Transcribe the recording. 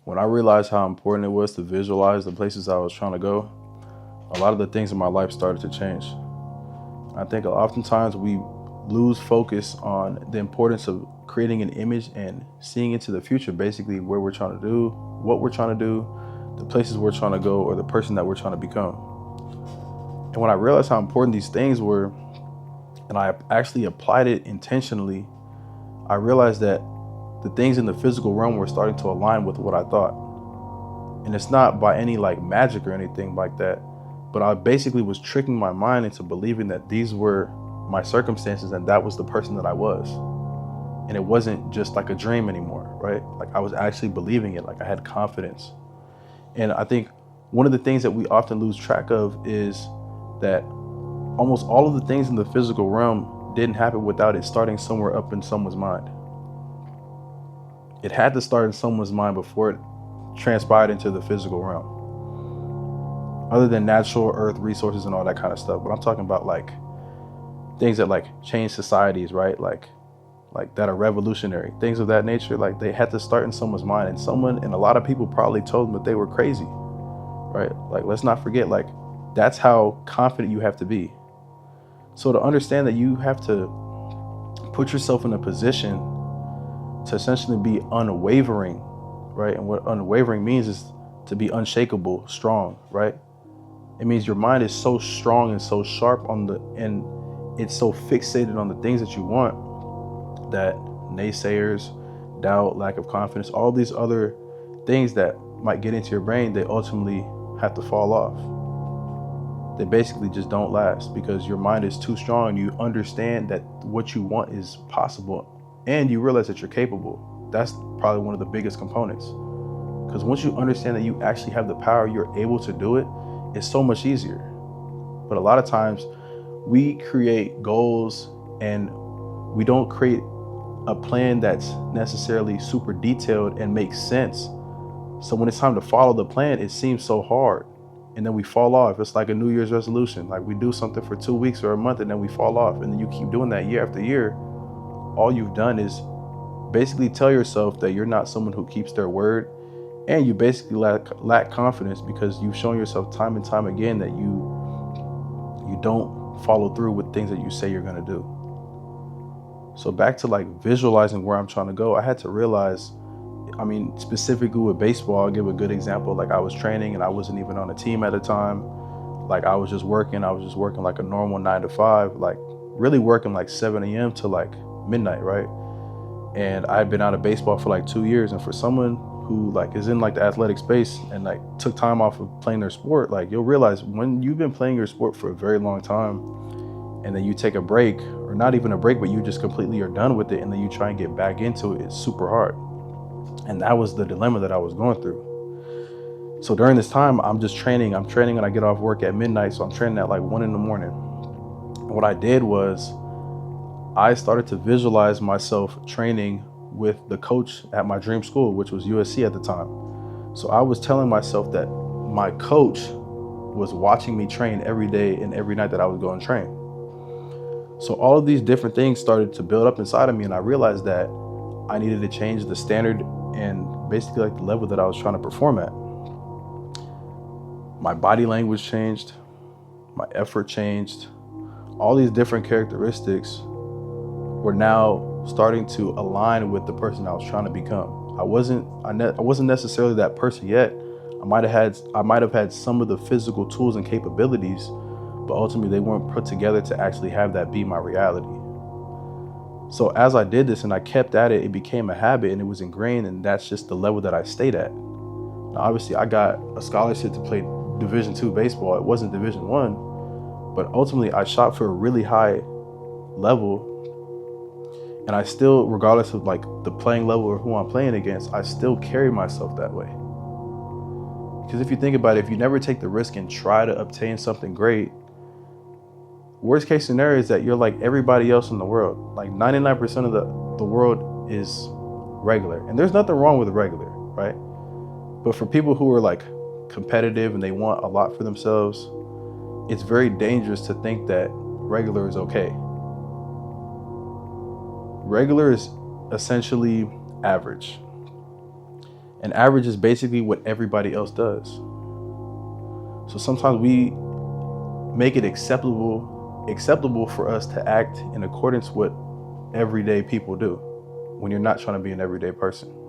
When I realized how important it was to visualize the places I was trying to go, a lot of the things in my life started to change. I think oftentimes we lose focus on the importance of creating an image and seeing into the future, basically where we're trying to do, what we're trying to do, the places we're trying to go, or the person that we're trying to become. And when I realized how important these things were, and I actually applied it intentionally, I realized that the things in the physical realm were starting to align with what I thought. And it's not by any like magic or anything like that, but I basically was tricking my mind into believing that these were my circumstances and that was the person that I was. And it wasn't just like a dream anymore, right? Like I was actually believing it, like I had confidence. And I think one of the things that we often lose track of is that almost all of the things in the physical realm didn't happen without it starting somewhere up in someone's mind. It had to start in someone's mind before it transpired into the physical realm. Other than natural earth resources and all that kind of stuff. But I'm talking about like things that like change societies, right? Like that are revolutionary, things of that nature. Like they had to start in someone's mind, and a lot of people probably told them that they were crazy, right? Like, let's not forget, like that's how confident you have to be. So to understand that you have to put yourself in a position to essentially be unwavering, right? And what unwavering means is to be unshakable, strong, right? It means your mind is so strong and so sharp and it's so fixated on the things that you want that naysayers, doubt, lack of confidence, all these other things that might get into your brain, they ultimately have to fall off. They basically just don't last because your mind is too strong. You understand that what you want is possible and you realize that you're capable. That's probably one of the biggest components. Because once you understand that you actually have the power, you're able to do it, it's so much easier. But a lot of times we create goals and we don't create a plan that's necessarily super detailed and makes sense. So when it's time to follow the plan, it seems so hard. And then we fall off. It's like a New Year's resolution. Like we do something for 2 weeks or a month and then we fall off. And then you keep doing that year after year. All you've done is basically tell yourself that you're not someone who keeps their word. And you basically lack confidence because you've shown yourself time and time again that you don't follow through with things that you say you're going to do. So back to like visualizing where I'm trying to go, I had to realize, specifically with baseball, I'll give a good example. Like I was training and I wasn't even on a team at the time. Like I was just working like a normal 9 to 5, like really working like 7 a.m. to like midnight, right? And I had been out of baseball for like 2 years. And for someone who like is in like the athletic space and like took time off of playing their sport, like you'll realize when you've been playing your sport for a very long time and then you take a break, or not even a break, but you just completely are done with it and then you try and get back into it, it's super hard. And that was the dilemma that I was going through. So during this time, I'm training and I get off work at midnight. So I'm training at like 1 a.m. And what I did was I started to visualize myself training with the coach at my dream school, which was USC at the time. So I was telling myself that my coach was watching me train every day and every night that I would go and train. So all of these different things started to build up inside of me, and I realized that I needed to change the standard and basically like the level that I was trying to perform at. My body language changed, my effort changed. All these different characteristics were now starting to align with the person I was trying to become. I wasn't necessarily that person yet. I might have had some of the physical tools and capabilities, but ultimately they weren't put together to actually have that be my reality. So as I did this and I kept at it, it became a habit and it was ingrained, and that's just the level that I stayed at. Now, obviously I got a scholarship to play Division II baseball. It wasn't Division I, but ultimately I shot for a really high level. And I still, regardless of like the playing level or who I'm playing against, I still carry myself that way. Because if you think about it, if you never take the risk and try to obtain something great, worst case scenario is that you're like everybody else in the world. Like 99% of the world is regular. And there's nothing wrong with regular, right? But for people who are like competitive and they want a lot for themselves, it's very dangerous to think that regular is okay. Regular is essentially average. And average is basically what everybody else does. So sometimes we make it acceptable for us to act in accordance with what everyday people do when you're not trying to be an everyday person.